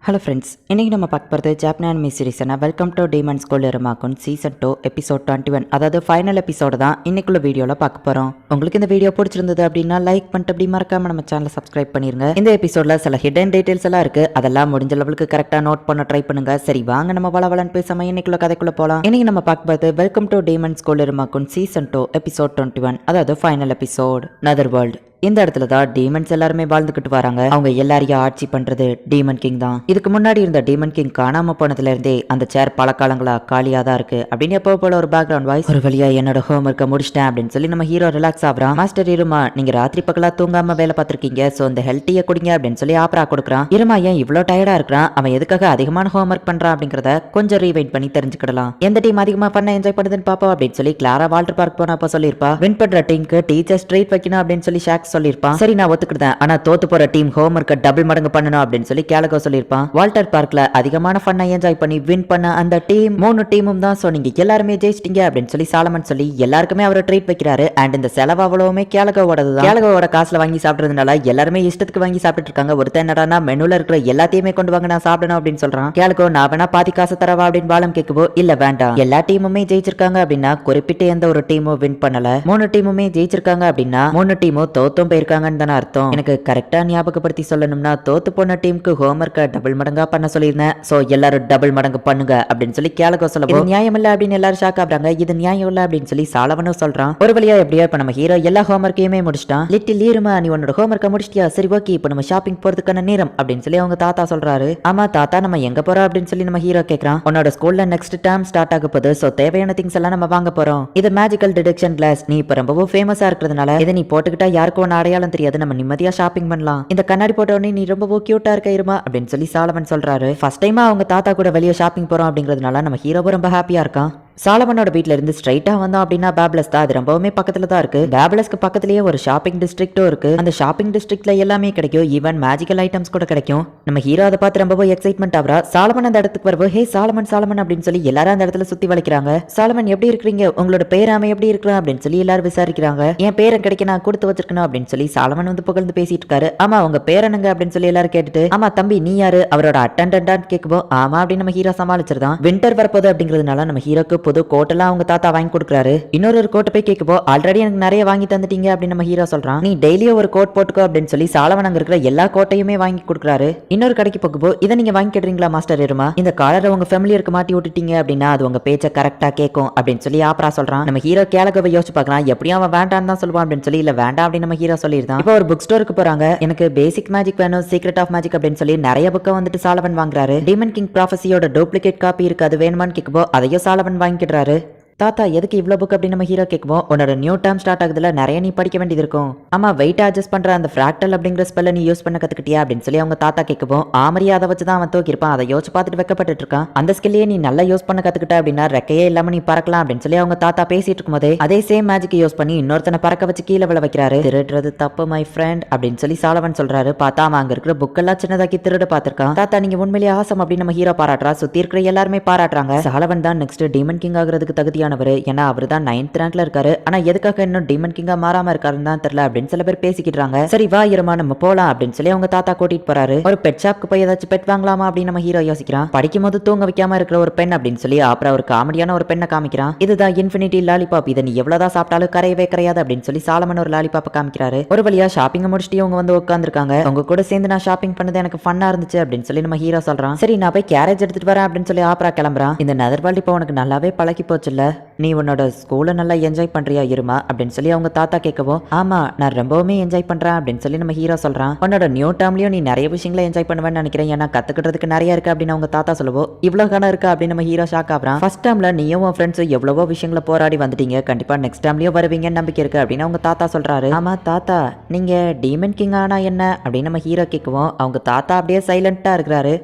Hello friends, இன்றைக்கி நம்ம பார்க்க போகிறது ஜாப்பனீஸ் அனிமி சீரிஸ்னா welcome to demon school Iruma kun season 2 episode 21, அதாவது ஃபைனல் எபிசோடு தான் இன்னைக்குள்ள வீடியோவில் பார்க்க போகிறோம். உங்களுக்கு இந்த வீடியோ பிடிச்சிருந்தது அப்படின்னா லைக் பண்ணிட்டு அப்படி மறக்காம நம்ம சேனலை சப்ஸ்கிரைப் பண்ணிருங்க. இந்த எபிசோடில் சில ஹிடன் டீடைல்ஸ் எல்லாம் இருக்குது, அதெல்லாம் முடிஞ்ச லெவலுக்கு கரெக்டாக நோட் பண்ண ட்ரை பண்ணுங்க. சரி வாங்க நம்ம வளவலன்னு பேசாமல் இன்னைக்குள்ள கதைக்குள்ளே போகலாம். இன்றைக்கி நம்ம பார்க்க போகிறது welcome to demon school Iruma kun season 2 episode 21, அதாவது ஃபைனல் எபிசோட் நதர் வேர்ல்டு. இந்த இடத்துல தான் டீமன்ஸ் எல்லாருமே வாழ்ந்துகிட்டு வராங்க. அவங்க எல்லாரையும் ஆட்சி பண்றது டீமன் கிங் தான். இதுக்கு முன்னாடி இருந்த டீமன் கிங் காணாம போனதுல இருந்தே அந்த சேர் பல காலங்களா காலியா தான் இருக்கு அப்படின்னு எப்போ போல ஒரு பேக்ரவுண்ட் வாய்ஸ். ஒரு வழியா என்னோட ஹோம் ஒர்க்கை முடிச்சிட்டேன் அப்படின்னு சொல்லி நம்ம ஹீரோ ரிலாக்ஸ் ஆகுறான். மாஸ்டர் இருமா, நீங்க ராத்திரி பகலா தூங்காம வேலை பார்த்திருக்கீங்க, சோ இந்த ஹெல்த்தியை குடிங்க அப்படின்னு சொல்லி ஆப்ரா கொடுக்குறான். இருமா ஏன் இவ்வளவு டயர்டா இருக்கிறான், அவன் எதுக்காக அதிகமான ஹோம் ஒர்க் பண்றான் அப்படிங்கறத கொஞ்சம் ரீவைண்ட் பண்ணி தெரிஞ்சுக்கிடலாம். எந்த டீம் அதிகமா பண்ண என்ஜாய் பண்ணுதுன்னு பாப்போம் அப்படின்னு சொல்லி கிளாரா வால்டர் பார்க் போனப்ப சொல்லிருப்பா. வின் பண்ற டீமுக்கு டீச்சர்ஸ் ட்ரீட் வைக்கணும் அப்படின்னு சொல்லி ஷாக் சொல்லிருப்பான். சரி நான் ஒத்துக்கிட்டேன், ஆனா தோத்து போற டீம் ஹோம் ஒர்க்க டபுள் மடங்கு பண்ணணும் அப்படின்னு சொல்லி கேலகோ சொல்லிருப்பான். வால்டர் பார்க்ல அதிகமான ஃபன்னை என்ஜாய் பண்ணி வின் பண்ண அந்த டீம் 3 டீமும் தான். சோ நீங்க எல்லாருமே ஜெயிச்சிட்டீங்க அப்படின்னு சொல்லி சாலமன் சொல்லி எல்லாருக்குமே அவரை ட்ரீட் வைக்கிறாரு. அண்ட் இந்த செலவு அவ்வளவுமே கேலகோவோடது தான். கேலகோவோட காசுல வாங்கி சாப்பிடுறதுனால எல்லாருமே இஷ்டத்துக்கு வாங்கி சாப்பிட்டு இருக்காங்க. ஒருத்தன் என்னடா மெனுல இருக்கிற எல்லாத்தையுமே கொண்டு வாங்க நான் சாப்பிடணும் அப்படின்னு சொல்றான். கேலகோ நான் வேணா பாதி காசு தரவா அப்படின்னு பாலம் கேட்கவோ இல்ல வேண்டாம், எல்லா டீமுமே ஜெயிச்சிருக்காங்க அப்படின்னா குறிப்பிட்ட எந்த ஒரு டீமும் வின் பண்ணல, 3 டீமுமே ஜெயிச்சிருக்காங்க அப்படின்னா 3 டீமும் தோத்தும் போயிருக்காங்கன்னு தானே அர்த்தம். எனக்கு கரெக்டா ஞாபகப்படுத்தி சொல்லணும்னா தோத்து போன டீமுக்கு ஹோம்வொர்க்கை டபுள் மடங்கா பண்ண சொல்லியிருந்தேன், சோ எல்லாரும் டபுள் மடங்கு பண்ணுங்க அப்படின்னு சொல்லி கேலகோ சொல்லவும் நியாயம் இல்ல அப்படின்னு எல்லாரும் ஷாக் ஆகுறாங்க. இது நியாயம் இல்ல அப்படின்னு சொல்லி சாலவனும் சொல்றான். ஒரு வழியா எப்படியா இப்ப நம்ம ஹீரோ எல்லா ஹோம்வொர்க்கையுமே முடிச்சிட்டான். லிட்டில் ஈருமா நீ உன்னோட ஹோம்வொர்க்கை முடிச்சிட்டியா, சரி ஓகே இப்ப நம்ம ஷாப்பிங் போறதுக்கான நேரம் அப்படின்னு சொல்லி அவங்க தாத்தா சொல்றாரு. ஆமா தாத்தா நம்ம எங்க போறோம் அப்படின்னு சொல்லி நம்ம ஹீரோ கேக்குறான். உன்னோட ஸ்கூல்ல நெக்ஸ்ட் டேர்ம் ஸ்டார்ட் ஆக போகுது, சோ தேவையான திங்ஸ் எல்லாம் நம்ம வாங்க போறோம். இது மேஜிக்கல் டிடெக்ஷன் கிளாஸ், நீ இப்ப ரொம்பவும் ஃபேமஸா இருக்கிறதுனால இதை நீ போட்டுக்கிட்டா யாருக்கும் ஒன்னு அடையாளம் தெரியாது, நம்ம நிம்மதியா ஷாப்பிங் பண்ணலாம். இந்த கண்ணாடி போட்ட உடனே நீ ரொம்ப கியூட்டா இருக்க இருமா அப்படின்னு சொல்லி சாலமன் சொல்றாரு. ஃபர்ஸ்ட் டைமா அவங்க தாத்தா கூட வெளியே ஷாப்பிங் போறோம் அப்படிங்கிறதுனால நம்ம ஹீரோ ரொம்ப ஹாப்பியா இருக்கான். சாலமனோட வீட்ல இருந்து ஸ்ட்ரைட்டா வந்தோம் அப்படின்னா பேப்லஸ் தான். அது ரொம்பவுமே பக்கத்துல தான் இருக்கு. பேப்லஸ்க்கு பக்கத்துலயே ஒரு ஷாப்பிங் டிஸ்ட்ரிக்டும் இருக்கு. அந்த ஷாப்பிங் டிஸ்ட்ரிக்ட்ல எல்லாமே கிடைக்கும், ஈவன் மேஜிக்கல் ஐட்டம்ஸ் கூட கிடைக்கும். நம்ம ஹீரோ அதை பார்த்து ரொம்ப எக்ஸைட்மெண்ட் ஆகுறா. சாலமன் அந்த இடத்துக்கு வரும்போது ஹே சாலமன் சாலமன் அப்படின்னு சொல்லி எல்லாரும் அந்த இடத்துல சுத்தி வளைக்கிறாங்க. சாலமன் எப்படி இருக்கிறீங்க, உங்களோட பேராம எப்படி இருக்கிறான் அப்படின்னு சொல்லி எல்லாரும் விசாரிக்கிறாங்க. என் பேரன் கிடைக்க நான் கொடுத்து வச்சிருக்கணும் அப்படின்னு சொல்லி சாலமன் வந்து புகழ்ந்து பேசிட்டு இருக்காரு. ஆமா உங்க பேரனுங்க அப்படின்னு சொல்லி எல்லாரும் கேட்டுட்டு ஆமா தம்பி நீ யாரு அவரோட அட்டண்டன்டான்னு கேட்குவோம். ஆமா அப்படின்னு நம்ம ஹீரோ சமாளிச்சிருந்தான். வின்டர் வரப்போது அப்படிங்கிறதுனால நம்ம ஹீரோக்கு புது கோட்டெல்லாம் அவங்க தாத்தா வாங்கி கொடுக்குறாரு. இன்னொரு கோட்டை போய் கேட்கப்போ ஆல்ரெடி எனக்கு நிறைய வாங்கி தந்துட்டீங்க அப்படின்னு நம்ம ஹீரோ சொல்றான். நீ டெய்லியும் ஒரு கோட் போட்டுக்கோ அப்படின்னு சொல்லி சாலவன் அங்க இருக்கிற எல்லா கோட்டையுமே வாங்கி கொடுக்குறாரு. இன்னொரு கடைக்கு போகும்போ இதை நீங்க வாங்கிக்கிறீங்களா மாஸ்டர் இருமா, இந்த காலரை உங்க ஃபேமிலியருக்கு மாட்டி விட்டுட்டீங்க அப்படின்னா அது உங்க பேச்சை கரெக்டா கேட்கும் அப்படின்னு சொல்லி ஆப்ரா சொல்றான். நம்ம ஹீரோ கேலகோவை யோசிச்சு பார்க்கலாம், எப்படியும் அவன் வேண்டான்னு தான் சொல்லுவான் அப்படின்னு சொல்லி இல்ல வேண்டாம் அப்படின்னு நம்ம ஹீரோ சொல்லியிருந்தான். இப்போ ஒரு புக் ஸ்டோருக்கு போறாங்க. எனக்கு பேசிக் மேஜிக் வேணும், சீக்ரெட் ஆஃப் மேஜிக் அப்படின்னு சொல்லி நிறைய புக்கை வந்துட்டு சாலவன் வாங்குறாரு. டீமன் கிங் ப்ராஃபஸியோட டூப்ளிகேட் காப்பி இருக்கு, அது வேணுமான்னு கேட்கும்போ அதையும் சாலவன் வாங்கிடுறாரு. தாத்தா எதுக்கு இவ்வளோ புக் அப்படின்னு நம்ம ஹீரோ கேட்குவோம். உன்னோட நியூ டேர்ம் ஸ்டார்ட் ஆகுதுல, நிறைய நீ படிக்க வேண்டியது இருக்கும். ஆமா வெயிட் அட்ஜஸ்ட் பண்ற அந்த ஃப்ராக்டல் அப்படிங்கிற ஸ்பெல்ல நீ யூஸ் பண்ண கத்துக்கிட்டியா அப்படின்னு சொல்லி அவங்க தாத்தா கேட்குவோம். ஆமரியா அதை வச்சு தான் அவன் தூக்கிருப்பான், அதை யோசிச்சு பார்த்துட்டு வைக்கப்பட்டு இருக்கான். அந்த ஸ்கில்லையே நீ நல்லா யூஸ் பண்ண கத்துக்கிட்ட அப்படின்னா ரெக்கையே இல்லாம நீ பறக்கலாம் அப்படின்னு சொல்லி அவங்க தாத்தா பேசிட்டு இருக்கும்போதே அதே சேம் மேஜிக் யூஸ் பண்ணி இன்னொருத்தனை பறக்க வச்சு கீழே விழ வைக்கிறாரு. திருடுறது தப்பு மை ஃப்ரெண்ட் அப்படின்னு சொல்லி சாலவன் சொல்றாரு. பார்த்தா அவன் அங்க இருக்கிற புக்கெல்லாம் சின்னதாக்கி திருட பார்த்திருக்கான். தாத்தா நீங்க உண்மையிலேயே ஆசம் அப்படின்னு நம்ம ஹீரோ பாராட்டுறா. சுத்தி இருக்கிற எல்லாருமே பாராட்டுறாங்க. சாலவன் தான் நெக்ஸ்ட் டீமன் கிங் ஆகுறதுக்கு தகுதியானவர், ஏன்னா அவர் தான் 9th ரேங்க்ல இருக்காரு. ஆனா எதுக்காக இன்னும் டீமன் கிங்கா மாறாம இருக்காருன்னு தான் தெரியல அப்படின்னு சில பேர் பேசிக்கிட்டாங்க. சரி வா இருமா நம்ம போலாம் அப்படின்னு சொல்லி அவங்க தாத்தா கூட்டிட்டு போறாரு. ஒரு பெட் ஷாப்க்கு போய் ஏதாச்சும் பெட் வாங்கலாமா அப்படின்னு நம்ம ஹீரோ யோசிக்கிறான். படிக்கும் போது தூங்க வைக்காம இருக்கிற ஒரு பெண் அப்படின்னு சொல்லி அப்புறம் ஒரு காமெடியான ஒரு பெண்ணை காமிக்கிறான். இதுதான் இன்ஃபினிட்டி லாலிபாப், இதை நீ எவ்வளவுதான் சாப்பிட்டாலும் கரையவே கரையாது அப்படின்னு சொல்லி சாலமன் ஒரு லாலிபாப்பை காமிக்கிறாரு. ஒரு வழியா ஷாப்பிங் முடிச்சுட்டு அவங்க வந்து உட்காந்துருக்காங்க. அவங்க கூட சேர்ந்து நான் ஷாப்பிங் பண்ணது எனக்கு ஃபன்னா இருந்துச்சு அப்படின்னு சொல்லி நம்ம ஹீரோ சொல்றான். சரி நான் போய் கேரேஜ் எடுத்துட்டு வரேன் அப்படின்னு சொல்லி ஆப்ரா கிளம்புறான். இந்த நெதர்வால்ட் இப்போ உனக்கு நல்லாவே பழகி போச்சுல்ல, நீ உன்னோட ஸ்கூலை நல்லா என்ஜாய் பண்றியா இருமா அப்படின்னு சொல்லி அவங்க தாத்தா கேட்கவும் ஆமா நான் ரொம்பவுமே என்ஜாய் பண்றேன் அப்படின்னு சொல்லி நம்ம ஹீரோ சொல்றான். உன்னோட நியூ டேர்ம்லயும் நீ நிறைய விஷயங்களை என்ஜாய் பண்ணுவேன்னு நினைக்கிறேன், ஏன்னா கத்துக்கிறதுக்கு நிறைய இருக்கு அப்படின்னு அவங்க தாத்தா சொல்லுவோம். இவ்வளவு காலம் இருக்கு அப்படின்னு நம்ம ஹீரோ ஷாக் ஆகுறான். ஃபர்ஸ்ட் டேர்ம்ல நீயும் உன் ஃப்ரெண்ட்ஸும் எவ்வளவோ விஷயங்களை போராடி வந்துட்டீங்க, கண்டிப்பா நெக்ஸ்ட் டேர்ம்லயும் வருவீங்கன்னு நம்பிக்கை இருக்கு அப்படின்னு அவங்க தாத்தா சொல்றாரு. ஆமா தாத்தா நீங்க டீமன் கிங் ஆனா என்ன அப்படின்னு நம்ம ஹீரோ கேட்கவும் அவங்க தாத்தா அப்படியே சைலண்டா இருக்கிறாரு.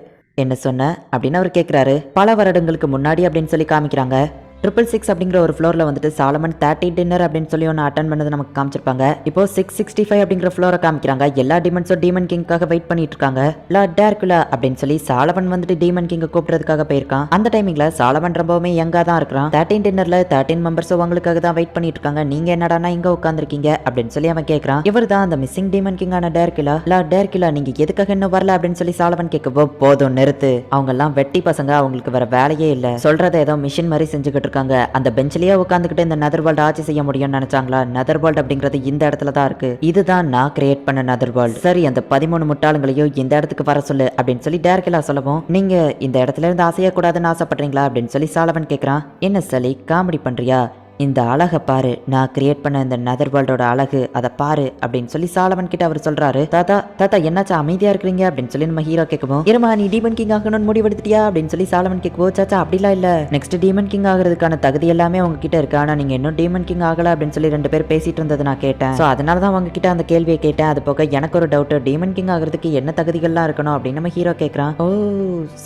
என்ன சொன்ன அப்படின்னு அவர் கேட்கிறாரு. பல வருடங்களுக்கு முன்னாடி அப்படின்னு சொல்லி காமிக்கிறாங்க. 666 அப்படிங்கிற ஒரு ஃப்ளோர்ல வந்துட்டு சாலமன் 30 டின்னர் அப்படின்னு சொல்லி ஒன்று அட்டன் பண்ணது நமக்கு காமிச்சிருப்பாங்க. இப்போ 665 அப்படிங்கிற ஃப்ளோரை காமிக்கிறாங்க. எல்லா டீமன்ஸும் டீமன் கிங்காக வெயிட் பண்ணிட்டு இருக்காங்க. லார்ட் டேர்குலா அப்படின்னு சொல்லி சாலமன் வந்துட்டு டீமன் கிங்க கூப்பிடுறதுக்காக போயிருக்கான். அந்த டைமிங்ல சாலமன் ரொம்பவுமே யங்கா தான் இருக்கிறான். 13 டின்னர்ல 13 மெம்பர்ஸும் உங்களுக்காக தான் வெயிட் பண்ணிட்டு இருக்காங்க. நீங்க என்னடானா இங்க உட்காந்துருக்கீங்க அப்படின்னு சொல்லி அவன் கேட்கறான். இவர் தான் அந்த மிஸ்ஸிங் டீமன் கிங்கான டேர்குலா. லார்ட் டேர்குலா நீங்க எதுக்காக இன்னும் வரல அப்படின்னு சொல்லி சாலமன் கேட்கவோ போதும் நிறுத்து, அவங்க எல்லாம் வெட்டி பசங்க, அவங்களுக்கு வேற வேலையே இல்ல, சொல்றதை ஏதோ மிஷின் மாதிரி செஞ்சுக்கிட்டு இருக்காங்க. அந்த பெஞ்சிலேயே உட்காந்துக்கிட்டு இந்த நெதர் வேர்ல்ட் ஆட்சி செய்ய முடியும்னு நினைச்சாங்களா? நெதர் வேர்ல்ட் அப்படிங்கிறது இந்த இடத்துல தான் இருக்கு. இதுதான் நான் கிரியேட் பண்ண நெதர் வேர்ல்ட். சரி அந்த 13 முட்டாளுங்களையும் இந்த இடத்துக்கு வர சொல்லு அப்படின்னு சொல்லி டேர்குலா சொல்லவும், நீங்க இந்த இடத்துல இருந்து அசையக்கூடாதுன்னு ஆசைப்படுறீங்களா அப்படின்னு சொல்லி சாலமன் கேட்கறான். என்ன சலி காமெடி பண்றியா? இந்த அழகை பாரு, நான் கிரியேட் பண்ண இந்த நெதர் வேர்ல்டோட அழகு, அதை பாரு அப்படின்னு சொல்லி சாலமன் கிட்ட அவர் சொல்றாரு. தாத்தா தாத்தா என்னாச்சா அமைதியா இருக்கிறீங்க அப்படின்னு சொல்லி நம்ம ஹீரோ கேட்கவும், இருமா நீ டீமன் கிங் ஆகணும்னு முடிவெடுத்துட்டியா அப்படின்னு சொல்லி சாலமன் கேட்கவும், சாச்சா அப்படிலாம் இல்ல, நெக்ஸ்ட் டீமன் கிங் ஆகிறதுக்கான தகுதி எல்லாமே உங்ககிட்ட இருக்கு, ஆனா நீங்க இன்னும் டீமன் கிங் ஆகல அப்படின்னு சொல்லி 2 பேர் பேசிட்டு இருந்தது நான் கேட்டேன். சோ அதனால தான் உங்ககிட்ட அந்த கேள்வியை கேட்டேன். அது போக எனக்கு ஒரு டவுட், டீமன் கிங் ஆகிறதுக்கு என்ன தகுதிகள்லாம் இருக்கணும் அப்படின்னு நம்ம ஹீரோ கேட்கறான். ஓ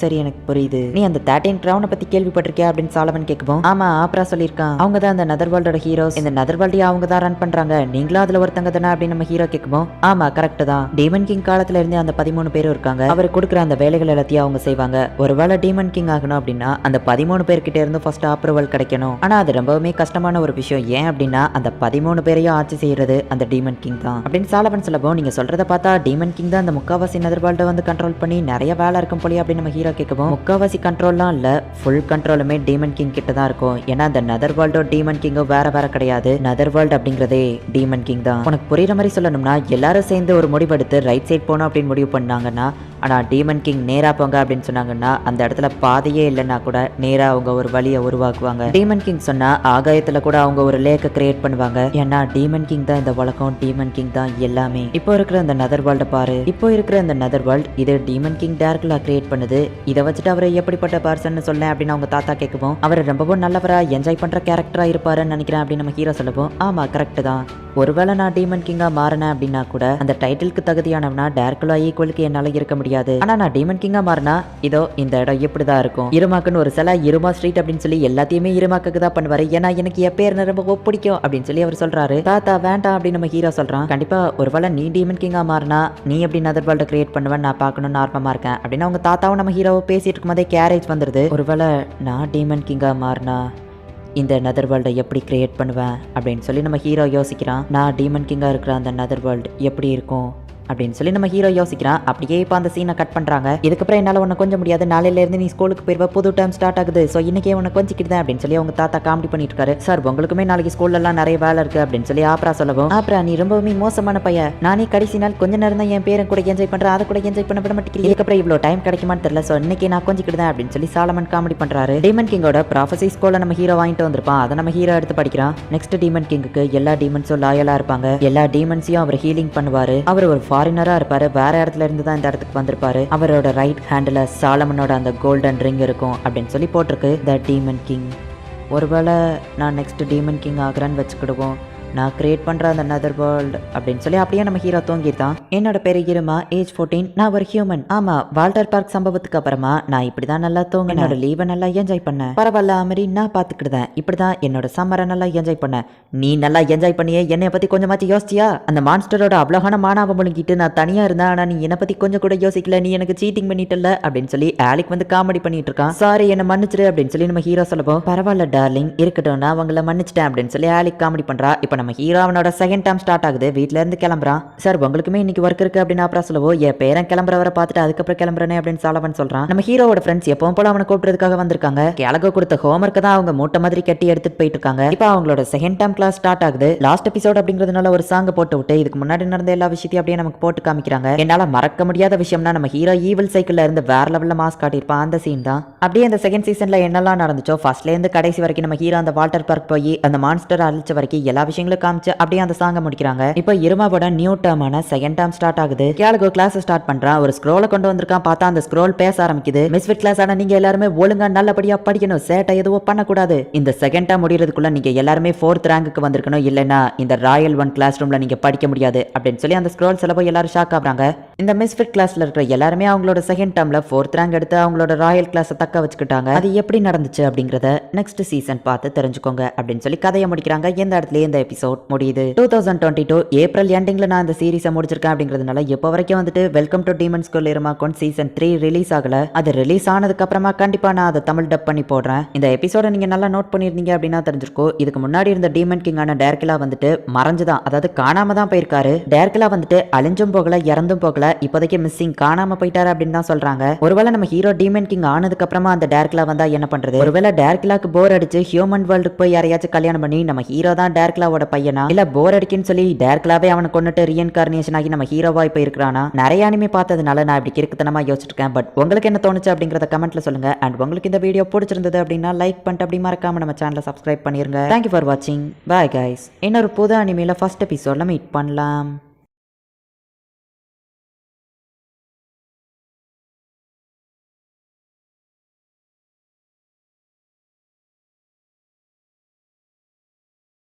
சரி எனக்கு புரியுது, நீ அந்த 13 கிரவுனை பத்தி கேள்விப்பட்டிருக்கியா அப்படின்னு சாலமன் கேட்கவும், ஆமா ஆப்ரா சொல்லியிருக்கான், அவங்க தான் அந்த நெதர் வேர்ல்டோட ஹீரோ, இந்த நெதர் வேர்ல்டையும் அவங்க தான் ரன் பண்றாங்க, நீங்களும் அதுல ஒருத்தங்க தானே அப்படின்னு நம்ம ஹீரோ கேட்கும். ஆமா கரெக்ட் தான், டீமன் கிங் காலத்துல இருந்து அந்த 13 பேரும் இருக்காங்க, அவர் கொடுக்குற அந்த வேலைகள் எல்லாத்தையும் அவங்க செய்வாங்க. ஒருவேளை டீமன் கிங் ஆகணும் அப்படின்னா அந்த 13 பேர்கிட்ட இருந்து ஃபர்ஸ்ட் அப்ரூவல் கிடைக்கணும். ஆனா அது ரொம்பவுமே கஷ்டமான ஒரு விஷயம். ஏன் அப்படின்னா அந்த 13 பேரையும் ஆட்சி செய்யறது அந்த டீமன் கிங் தான் அப்படின்னு சாலமன் சொல்லவும், நீங்க சொல்றத பார்த்தா டீமன் கிங் தான் அந்த முக்காவாசி நெதர் வேர்ல்டை வந்து கண்ட்ரோல் பண்ணி நிறைய வேலை இருக்கும் போலயே அப்படின்னு நம்ம ஹீரோ கேட்கவும், முக்காவாசி கண்ட்ரோல்லாம் இல்ல, ஃபுல் கண்ட்ரோலுமே டீமன் கிங் கிட்ட தான் இருக்கும். ஏன்னா அந்த நெதர் வேர்ல்டோ டீமன் கிங்கோ வேற வேற கிடையாது, நெதர் வேர்ல்ட் அப்படிங்கறதே டீமன் கிங் தான். உனக்கு புரியுற மாதிரி சொல்லணும்னா எல்லாரும் சேர்ந்து ஒரு முடிவெடுத்து ரைட் சைட் போனோம் அப்படின்னு முடிவு பண்ணாங்கன்னா, ஆனா டீமன் கிங் நேரா போங்க அப்படின்னு சொன்னாங்கன்னா அந்த இடத்துல பாதையே இல்லைன்னா கூட நேரா அவங்க ஒரு வழியை உருவாக்குவாங்க. டீமன் கிங் சொன்னா ஆகாயத்துல கூட அவங்க ஒரு லேக்க கிரியேட் பண்ணுவாங்க. ஏன்னா டீமன் கிங் தான் இந்த உலகம், டீமன் கிங் தான் எல்லாமே. இப்போ இருக்கிற இந்த நெதர் வேர்ல்ட பாரு, இப்போ இருக்கிற இந்த நெதர் வேர்ல்ட் இது டீமன் கிங் டேர்குலா கிரியேட் பண்ணுது. இதை வச்சுட்டு அவரை எப்படிப்பட்ட பர்சன் சொல்ல அப்படின்னு அவங்க தாத்தா கேட்கவும், அவர் ரொம்பவும் நல்லவரா என்ஜாய் பண்ற கேரக்டரா இருப்பாருன்னு நினைக்கிறேன் அப்படின்னு நம்ம ஹீரோ சொல்லவும், ஆமா கரெக்ட் தான், ஒருவேளை நான் டீமன் கிங்கா மாறினேன் அப்படின்னா கூட அந்த டைட்டிலுக்கு தகுதியானவனா டேர்குலா ஈக்குவலுக்கு என்னால இருக்க முடியாது. ஆனா நான் டீமன் கிங்கா மாறினா இதோ இந்த இடம் இப்படிதான் இருக்கும். இருமாக்குன்னு ஒரு சில இருமா ஸ்ட்ரீட் அப்படின்னு சொல்லி எல்லாத்தையுமே இருமாக்கு தான் பண்ணுவாரு. ஏன்னா எனக்கு என் பேர் ரொம்ப பிடிக்கும் அப்படின்னு சொல்லி அவர் சொல்றாரு. தாத்தா வேண்டாம் அப்படின்னு நம்ம ஹீரோ சொல்றான். கண்டிப்பா ஒருவேளை நீ டீமன் கிங்கா மாறினா நீ எப்படி நெதர் வேர்ல்ட கிரியேட் பண்ணுவேன் நான் பார்க்கணும்னு ஆர்வமா இருக்கேன் அப்படின்னு அவங்க தாத்தாவும் நம்ம ஹீரோவை பேசிட்டு இருக்கும் போதே கேரேஜ் வந்துருது. ஒருவேளை நான் டீமன் கிங்கா மாறினா இந்த நெதர் வேர்ல்டை எப்படி கிரியேட் பண்ணுவேன் அப்படின்னு சொல்லி நம்ம ஹீரோ யோசிக்கிறான். நான் டீமன் கிங்காக இருக்கிற அந்த நெதர் வேர்ல்டு எப்படி இருக்கும் அப்படின்னு சொல்லி நம்ம ஹீரோ யோசிக்கிறான். அப்படியே இப்போ அந்த சீனை கட் பண்றாங்க. இதுக்கப்புறம் என்னால் உன்னை கொஞ்சம் முடியாது, நாளையில இருந்து நீ ஸ்கூலுக்கு போயிருவ, புது டைம் ஸ்டார்ட் ஆகுது, ஸோ இன்னைக்கே உன்னை கொஞ்சிக்கிட்டு அப்படின்னு சொல்லி அவங்க தாத்தா காமெடி பண்ணிட்டு இருக்காரு. சார் உங்களுக்குமே நாளைக்கு ஸ்கூல்லலாம் நிறைய வேலை இருக்கு அப்படின்னு சொல்லி ஆப்ரா சொல்லவும், ஆப்ரா நீ ரொம்பவுமே மோசமான பையன், நானே கடைசி நாள் கொஞ்ச நேரம் தான் என் பேரை கூட என்ஜாய் பண்றேன், அதை கூட என்ஜாய் பண்ண விட மாட்டேங்கிறேன், இதுக்கப்புறம் இவ்வளோ டைம் கிடைக்குமான்னு தெரியல, ஸோ இன்னைக்கு நான் கொஞ்சிக்கிட்டு அப்படின்னு சொல்லி சாலமன் காமெடி பண்றாரு. டீமன் கிங்கோட ப்ராஃபஸி ஸ்கூல்ல நம்ம ஹீரோ வாங்கிட்டு வந்திருப்பான். அதை நம்ம ஹீரோ எடுத்து படிக்கிறான். நெக்ஸ்ட் டீமன் கிங்குக்கு எல்லா டீமன்ஸும் லாயலா இருப்பாங்க, எல்லா டீமன்ஸையும் அவர் ஹீலிங் பண்ணுவாரு. அவர் ஒரு ஃபாரினரா இருப்பாரு, வேற இடத்துல இருந்து தான் இந்த இடத்துக்கு வந்திருப்பாரு. அவரோட ரைட் ஹேண்ட்ல சாலமனோட அந்த கோல்டன் ரிங் இருக்கும் அப்படின்னு சொல்லி போட்டிருக்கு த டீமன் கிங். ஒருவேளை நான் நெக்ஸ்ட் டீமன் கிங் ஆகிறேன்னு வச்சுக்கிடுவோம். நான் கிரியேட் பண்ற அந்த நெதர் வேர்ல்ட் அப்படின்னு சொல்லி அப்படியே நம்ம ஹீரோ தூங்கிட்டான். என்னோட பேரு இருமா, ஏஜ் 14, நான் ஒரு ஹியூமன். ஆமா வால்டர் பார்க் சம்பவத்துக்கு அப்புறமா நான் இப்படிதான் நல்லா தூங்க, என்னோட லீவை நல்லா என்ஜாய் பண்ணேன். பரவாயில்ல அமரி, நான் பாத்துக்கிட்டேன். இப்படிதான் என்னோட சம்மரை நல்லா என்ஜாய் பண்ணேன். நீ நல்லா என்ஜாய் பண்ணியே, என்னை பத்தி கொஞ்சமாச்சு யோசிச்சியா? அந்த மான்ஸ்டரோட அவ்வளோகான மானாவை முழுங்கிட்டு நான் தனியா இருந்தேன், ஆனா நீ என்னை பத்தி கொஞ்சம் கூட யோசிக்கல, நீ எனக்கு சீட்டிங் பண்ணிட்டல அப்படின்னு சொல்லி ஆலிக் வந்து காமெடி பண்ணிட்டு இருக்கான். சாரி என்ன மன்னிச்சிரு அப்படின்னு சொல்லி நம்ம ஹீரோ சொல்லவும், பரவாயில்ல டார்லிங் இருக்கட்டும், நான் அவங்கள மன்னிச்சிட்டேன் அப்படின்னு சொல்லி ஆலிக் காமெடி பண்றா. இப்ப நம்ம ஹீரோ அவனோட செகண்ட் டைம் ஸ்டார்ட் ஆகுது. வீட்ல இருந்து கிளம்புறான். சார் உங்களுக்குமே இன்னைக்கு ஒர்க் இருக்கு அப்படின்னு அப்புறம் சொல்லவோ, என் பேரன் கிளம்புறவரை பார்த்துட்டு அதுக்கப்புறம் கிளம்புறேனே அப்படின்னு சாலமன் சொல்றான். நம்ம ஹீரோவோட ஃப்ரெண்ட்ஸ் எப்பவும் போல அவனை கூப்பிடுறதுக்காக வந்திருக்காங்க. கேலகோ கொடுத்த ஹோம்ஒர்க்கை தான் அவங்க மூட்டை மாதிரி கட்டி எடுத்துட்டு போயிட்டு இருக்காங்க. இப்போ அவங்களோட செகண்ட் டைம் கிளாஸ் ஸ்டார்ட் ஆகுது. லாஸ்ட் எபிசோட் அப்படிங்கிறதுனால ஒரு சாங் போட்டு விட்டு இதுக்கு முன்னாடி நடந்த எல்லா விஷயத்தையும் அப்படியே நமக்கு போட்டு காமிக்கிறாங்க. என்னால மறக்க முடியாத விஷயம்னா நம்ம ஹீரோ ஈவில் சைக்கிள்ல இருந்து வேற லெவல்ல மாஸ் காட்டியிருப்பான். அந்த சீன் தான் அப்படியே அந்த செகண்ட் சீசன்ல என்னெல்லாம் நடந்துச்சோ ஃபர்ஸ்ட்ல இருந்து கடைசி வரைக்கும் நம்ம ஹீரோ அந்த வால்டர் பார்க் போய் அந்த மான்ஸ்டர் அழிச்ச வரைக்கும் எல்லா விஷயங்களும் நீங்களும் காமிச்சு அப்படியே அந்த சாங்க முடிக்கிறாங்க. இப்போ இருமாவோட நியூ டேர்மான செகண்ட் டேர்ம் ஸ்டார்ட் ஆகுது. கேலகோ கிளாஸ் ஸ்டார்ட் பண்றான். ஒரு ஸ்க்ரோலை கொண்டு வந்திருக்கான். பார்த்தா அந்த ஸ்க்ரோல் பேச ஆரம்பிக்குது. மிஸ்ஃபிட் கிளாஸ் ஆனா நீங்க எல்லாருமே ஒழுங்கா நல்லபடியா படிக்கணும், சேட்டை எதுவும் பண்ணக்கூடாது. இந்த செகண்ட் டேர்ம் முடியறதுக்குள்ள நீங்க எல்லாருமே 4th ரேங்க்கு வந்திருக்கணும், இல்லைன்னா இந்த ராயல் 1 கிளாஸ் ரூம்ல நீங்க படிக்க முடியாது அப்படின்னு சொல்லி அந்த ஸ்க்ரோல் செலவு எல்லாரும் ஷாக் ஆகுறாங்க. இந்த மிஸ்ஃபிட் கிளாஸ்ல இருக்கிற எல்லாருமே அவங்களோட செகண்ட் டேர்ம்ல 4th ரேங்க் எடுத்து அவங்களோட ராயல் கிளாஸை தக்க வச்சுக்கிட்டாங்க. அது எப்படி நடந்துச்சு அப்படிங்கறத நெக்ஸ்ட் சீசன் பார்த்து தெரிஞ்சுக்கோங்க அப்படின்னு சொல்லி கதையை முடிக்கிறாங்க. எந்த இடத்துல இந்த எபிசோட் முடியுது. 2022 ஏப்ரல் எண்டிங்ல நான் இந்த சீரிஸை முடிச்சிருக்கேன் அப்படிங்கிறதுனால இப்போ வரைக்கும் வந்துட்டு welcome to demon school Iruma kun season 3 release ஆகல. அது ரிலீஸ் ஆனதுக்கு அப்புறமா கண்டிப்பா நான் அதை தமிழ் டப் பண்ணி போடுறேன். இந்த எபிசோட நீங்க நல்லா நோட் பண்ணிருந்தீங்க அப்படின்னா தெரிஞ்சிருக்கும். இதுக்கு முன்னாடி இருந்த டீமன் கிங்கான டேர்கிலா வந்துட்டு மறைஞ்சுதான், அதாவது காணாம தான் போயிருக்காரு. டேர்கிலா வந்துட்டு அழிஞ்சும் போகல, இறந்தும் போகல, இப்போதைக்கு மிஸ்ஸிங், காணாம போயிட்டாரு அப்படின்னு தான் சொல்றாங்க. ஒருவேளை நம்ம ஹீரோ டீமன் கிங் ஆனதுக்கு அப்புறமா அந்த டேர்கிலா வந்தா என்ன பண்றது? ஒருவேளை டேர்கிலாக்கு போர் அடிச்சு ஹியூமன் வேர்ல்டுக்கு போய் யாரையாச்சும் கல்யாணம் பண்ணி நம்ம ஹீரோ தான் டேர்கிலாவோட பையனா, இல்ல போர் அடிக்குன்னு சொல்லி டேர்கிலாவே அவனை கொண்டுட்டு ரீஇன்கார்னேஷன் ஆகி நம்ம ஹீரோவா இப்ப இருக்கிறானா? நிறைய அனிமே பார்த்ததுனால நான் இப்படி கிறுக்குத்தனமா யோசிச்சிட்டு இருக்கேன். பட் உங்களுக்கு என்ன தோணுச்சு அப்படிங்கறத கமெண்ட்ல சொல்லுங்க. அண்ட் உங்களுக்கு இந்த வீடியோ பிடிச்சிருந்தது அப்படின்னா லைக் பண்ணிட்டு அப்படி மறக்காம நம்ம சேனலை சப்ஸ்கிரைப் பண்ணிருங்க. தேங்க்யூ ஃபார் வாட்சிங். Bye guys. இன்னொரு புது அனிமேல ஃபர்ஸ்ட் எபிசோட்ல மீட் பண்ணலாம்.